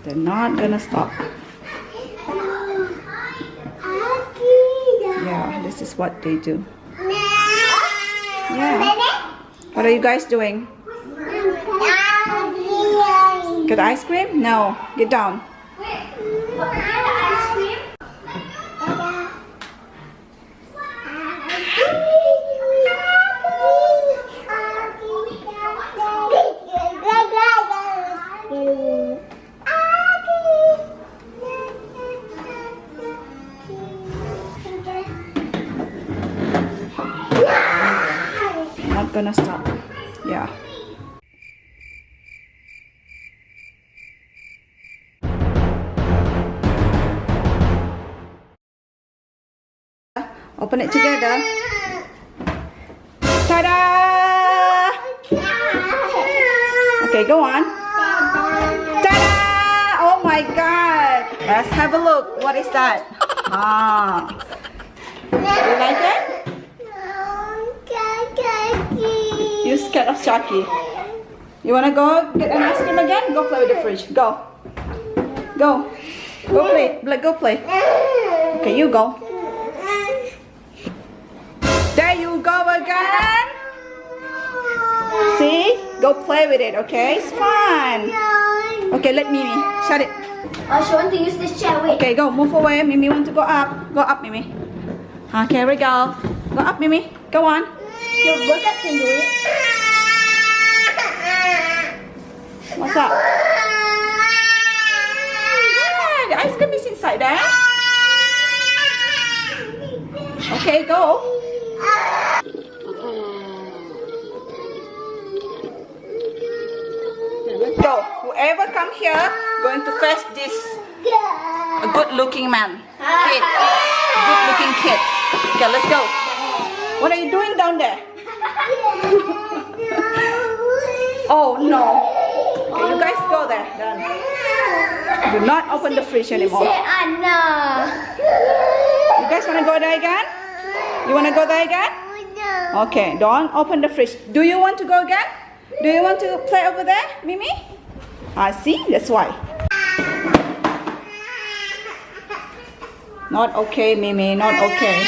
They're not gonna stop. Yeah, this is what they do. Yeah. What are you guys doing? Get ice cream? No. Get down. Not gonna stop. Yeah. Open it together. Ta-da! Okay, go on. Ta-da! Oh my God! Let's have a look. What is that? Ah. You like it? You scared of Chucky? You wanna go get an ice cream again? Go play with the fridge. Go. Go. Go play. Go play. Okay, you go. There you go again. See? Go play with it, okay? It's fun. Okay, let Mimi. Shut it. Oh, she want to use this chair. Wait. Okay, go. Move away. Mimi want to go up. Go up, Mimi. Okay, here we go. Go up, Mimi. Go on. Your Megat can do it. What's up? Yeah, the ice cream is inside there. Okay, go. Let's go. Whoever come here going to fetch this a good-looking man. Kid. Good-looking kid. Okay, let's go. What are you doing down there? Oh no. Okay, you guys go there. Done. Do not open the fridge anymore. Anna. You guys wanna go there again? You wanna go there again? Okay, don't open the fridge. Do you want to go again? Do you want to play over there, Mimi? See? That's why. Not okay, Mimi. Not okay.